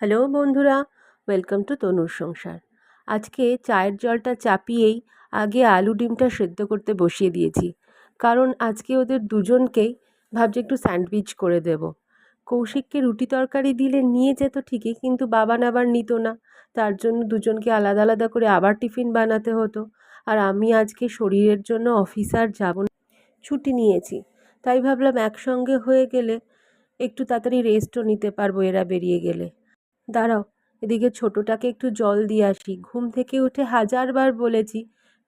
Hello বন্ধুরা, welcome to তনুর সংসার। আজকে চায়ের জলটা চাপিয়েই আগে আলু ডিমটা সেদ্ধ করতে বসিয়ে দিয়েছি, কারণ আজকে ওদের দুজনকেই ভাবছি একটু স্যান্ডউইচ করে দেব। কৌশিককে রুটি তরকারি দিলে নিয়ে যেত ঠিকই, কিন্তু বাবান আবার নিত না। তার জন্য দুজনকে আলাদা আলাদা করে আবার টিফিন বানাতে হতো। আর আমি আজকে শরীরের জন্য অফিস আর যাব না, ছুটি নিয়েছি। তাই ভাবলাম একসঙ্গে হয়ে গেলে একটু তাড়াতাড়ি রেস্টও নিতে পারবো এরা বেরিয়ে গেলে। দাঁড়াও, এদিকে ছোটটাকে একটু জল দিয়ে আসি। ঘুম থেকে উঠে হাজারবার বলেছি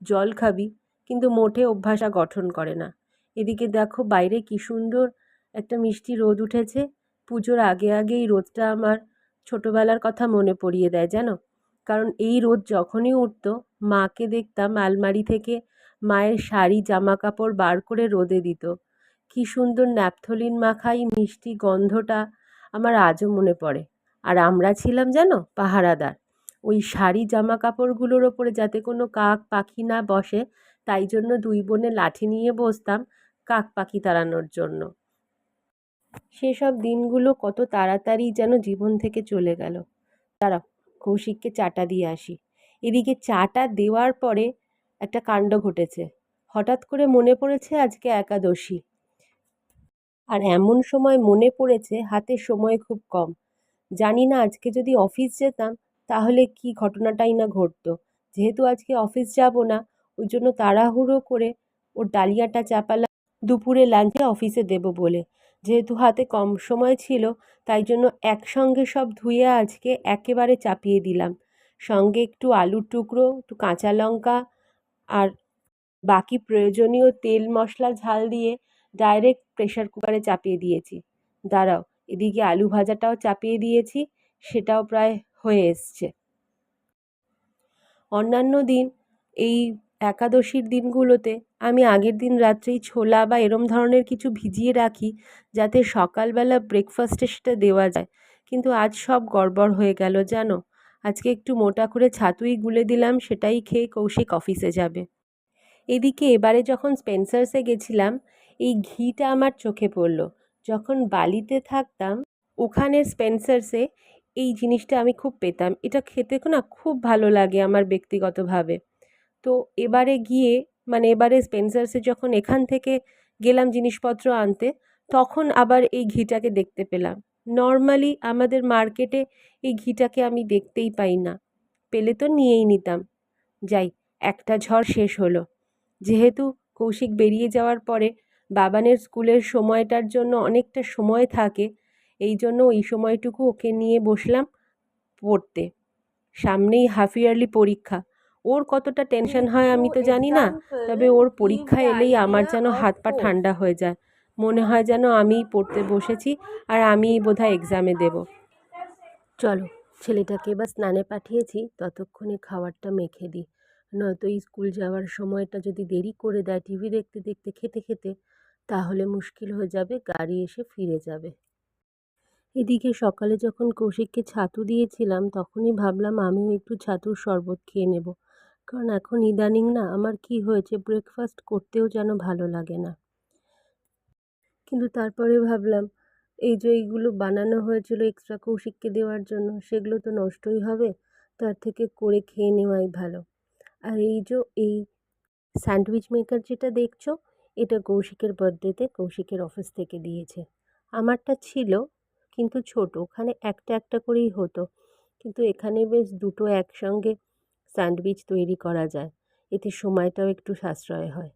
জল খাবি, কিন্তু মোটে অভ্যাসটা গঠন করে না। এদিকে দেখো বাইরে কি সুন্দর একটা মিষ্টি রোদ উঠেছে। পুজোর আগে আগে এই রোদটা আমার ছোটবেলার কথা মনে পড়িয়ে দেয় জানো। কারণ এই রোদ যখনই উঠতো, মাকে দেখতাম আলমারি থেকে মায়ের শাড়ি জামা কাপড় বার করে রোদে দিত। কি সুন্দর ন্যাপথলিন মাখা এই মিষ্টি গন্ধটা আমার আজও মনে পড়ে। আর আমরা ছিলাম জানো পাহারাদার, ওই শাড়ি জামা কাপড়গুলোর ওপরে যাতে কোনো কাক পাখি না বসে, তাই জন্য দুই বোনে লাঠি নিয়ে বসতাম কাক পাখি তাড়ানোর জন্য। সেসব দিনগুলো কত তাড়াতাড়ি যেন জীবন থেকে চলে গেল। দাঁড়াও, কৌশিককে চাটা দিয়ে আসি। এদিকে চাটা দেওয়ার পরে একটা কাণ্ড ঘটেছে। হঠাৎ করে মনে পড়েছে আজকে একাদশী। আর এমন সময় মনে পড়েছে হাতে সময় খুব কম। জানি না আজকে যদি অফিস যেতাম তাহলে কি ঘটনাটাই না ঘটতো। যেহেতু আজকে অফিস যাব না, ওই জন্য তাড়াহুড়ো করে ওর ডালিয়াটা চাপালাম দুপুরে লাঞ্চে অফিসে দেব বলে। যেহেতু হাতে কম সময় ছিল, তাই জন্য একসঙ্গে সব ধুয়ে আজকে একেবারে চাপিয়ে দিলাম। সঙ্গে একটু আলুর টুকরো, একটু কাঁচা লঙ্কা আর বাকি প্রয়োজনীয় তেল মশলা ঝাল দিয়ে ডাইরেক্ট প্রেশার কুকারে চাপিয়ে দিয়েছি। দাঁড়াও, এদিকে আলু ভাজাটাও চাপিয়ে দিয়েছি, সেটাও প্রায় হয়ে এসছে। অন্যান্য দিন এই একাদশীর দিনগুলোতে আমি আগের দিন রাত্রেই ছোলা বা এরম ধরনের কিছু ভিজিয়ে রাখি, যাতে সকালবেলা ব্রেকফাস্টে সেটা দেওয়া যায়। কিন্তু আজ সব গড়বড় হয়ে গেল জানো। আজকে একটু মোটা করে ছাতুই গুলে দিলাম, সেটাই খেয়ে কৌশিক অফিসে যাবে। এদিকে এবারে যখন স্পেন্সার্সে গেছিলাম, এই ঘিটা আমার চোখে পড়লো। যখন বালিতে থাকতাম ওখানের স্পেন্সার্সে এই জিনিসটা আমি খুব পেতাম। এটা খেতে না খুব ভালো লাগে আমার ব্যক্তিগতভাবে। তো এবারে গিয়ে এবারে স্পেন্সার্সে যখন এখান থেকে গেলাম জিনিসপত্র আনতে, তখন আবার এই ঘিটাকে দেখতে পেলাম। নর্মালি আমাদের মার্কেটে এই ঘিটাকে আমি দেখতেই পাই না, পেলে তো নিয়েই নিতাম। যাই, একটা ঝড় শেষ হলো। যেহেতু কৌশিক বেরিয়ে যাওয়ার পরে বাবানের স্কুলের সময়টার জন্য অনেকটা সময় থাকে, এই জন্য ওই সময়টুকু ওকে নিয়ে বসলাম পড়তে। সামনেই হাফ ইয়ারলি পরীক্ষা। ওর কতটা টেনশন হয় আমি তো জানি না, তবে ওর পরীক্ষা এলেই আমার যেন হাত পা ঠান্ডা হয়ে যায়। মনে হয় যেন আমিই পড়তে বসেছি আর আমিই বোধহয় এক্সামে দেব। চলো, ছেলেটাকে এবার স্নানে পাঠিয়েছি, ততক্ষণে খাবারটা মেখে দিই। নয়তো এই স্কুল যাওয়ার সময়টা যদি দেরি করে দেয় টিভি দেখতে দেখতে খেতে খেতে, তাহলে মুশকিল হয়ে যাবে, গাড়ি এসে ফিরে যাবে। এদিকে সকালে যখন কৌশিককে ছাতু দিয়েছিলাম, তখনই ভাবলাম আমিও একটু ছাতুর শরবত খেয়ে নেব। কারণ এখন ইদানিং না আমার কি হয়েছে, ব্রেকফাস্ট করতেও যেন ভালো লাগে না। কিন্তু তারপরে ভাবলাম এই যে এইগুলো বানানো হয়েছিল এক্সট্রা কৌশিককে দেওয়ার জন্য, সেগুলো তো নষ্টই হবে, তার থেকে করে খেয়ে নেওয়াই ভালো। আর এই যে এই স্যান্ডউইচ মেকার যেটা দেখছো, এটা কৌশিকের বার্থডেতে কৌশিকের অফিস থেকে দিয়েছে। আমারটা ছিল কিন্তু ছোট, ওখানে একটা একটা করেই হতো, কিন্তু এখানে বেশ দুটো একসঙ্গে স্যান্ডউইচ তৈরি করা যায়। এতে সময়টাও একটু সাশ্রয় হয়।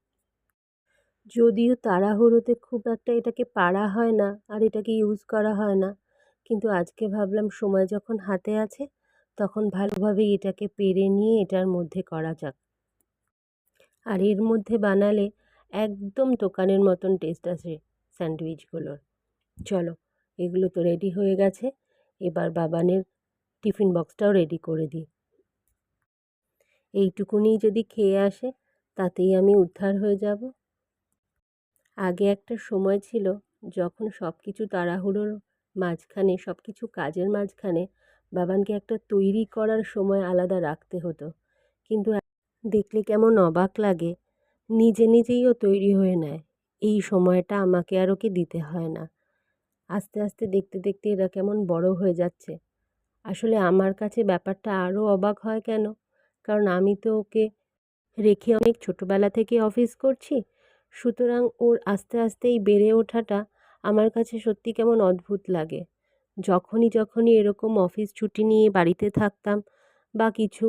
যদিও তাড়াহুড়োতে খুব একটা এটাকে পারা হয় না আর এটাকে ইউজ করা হয় না, কিন্তু আজকে ভাবলাম সময় যখন হাতে আছে তখন ভালোভাবেই এটাকে পেরে নিয়ে এটার মধ্যে করা যাক। আর এর মধ্যে বানালে একদম দোকানের মতন টেস্ট আসে স্যান্ডউইচগুলোর। চলো, এগুলো তো রেডি হয়ে গেছে, এবার বাবানের টিফিন বক্সটাও রেডি করে দিই। এইটুকুনি যদি খেয়ে আসে তাতেই আমি উদ্ধার হয়ে যাব। আগে একটা সময় ছিল যখন সব কিছু তাড়াহুড়োর মাঝখানে, সব কিছু কাজের মাঝখানে বাবানকে একটা তৈরি করার সময় আলাদা রাখতে হতো, কিন্তু দেখলে কেমন অবাক লাগে, নিজে নিজেই ও তৈরি হয়ে নেয়। এই সময়টা আমাকে আর ওকে দিতে হয় না। আস্তে আস্তে দেখতে দেখতে এরা কেমন বড় হয়ে যাচ্ছে, আসলে আমার কাছে ব্যাপারটা আরও অবাক হয় কেন, কারণ আমি তো ওকে রেখে অনেক ছোটোবেলা থেকে অফিস করছি। সুতরাং ওর আস্তে আস্তে এই বেড়ে ওঠাটা আমার কাছে সত্যি কেমন অদ্ভুত লাগে। যখনই এরকম অফিস ছুটি নিয়ে বাড়িতে থাকতাম বা কিছু,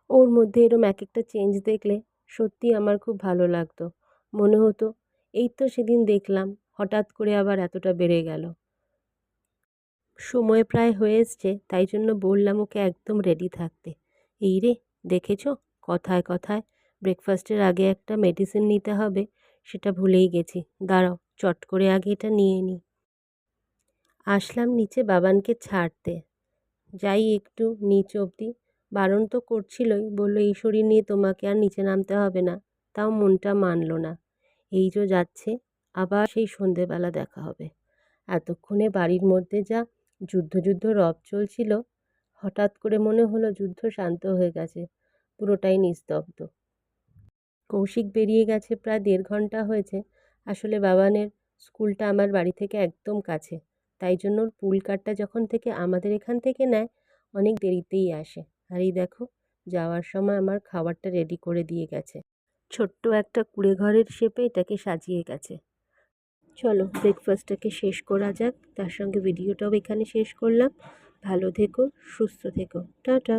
ওর মধ্যে এরম এক একটা চেঞ্জ দেখলে সত্যিই আমার খুব ভালো লাগতো। মনে হতো এই তো সেদিন দেখলাম হঠাৎ করে আবার এতটা বেড়ে গেল। সময় প্রায় হয়ে এসছে, তাই জন্য বললাম ওকে একদম রেডি থাকতে। এই রে, দেখেছো, কথায় কথায় ব্রেকফাস্টের আগে একটা মেডিসিন নিতে হবে, সেটা ভুলেই গেছি। দাঁড়াও, চট করে আগে এটা নিয়ে নিই। আসলাম নিচে বাবানকে ছাড়তে, যাই একটু নিচ অবধি। বারণ তো করছিলই, বলল এই শরীর নিয়ে তোমাকে আর নিচে নামতে হবে না। তাও মনটা মানল না। এই যে যাচ্ছে, আবার সেই সন্ধেবেলা দেখা হবে। এতক্ষণে বাড়ির মধ্যে যা যুদ্ধ রব চলছিল, হঠাৎ করে মনে হলো যুদ্ধ শান্ত হয়ে গেছে, পুরোটাই নিস্তব্ধ। কৌশিক বেরিয়ে গেছে প্রায় 1.5 ঘন্টা হয়েছে। আসলে বাবানের স্কুলটা আমার বাড়ি থেকে একদম কাছে, তাই জন্য ওর পুল কারটা যখন থেকে আমাদের এখান থেকে নেয়, অনেক দেরিতেই আসে। আর এই দেখো, যাওয়ার সময় আমার খাবারটা রেডি করে দিয়ে গেছে। ছোট্ট একটা কুঁড়ে ঘরের শেপে এটাকে সাজিয়ে গেছে। চলো ব্রেকফাস্টটাকে শেষ করা যাক, তার সঙ্গে ভিডিওটাও এখানে শেষ করলাম। ভালো থেকো, সুস্থ থেকো, টাটা।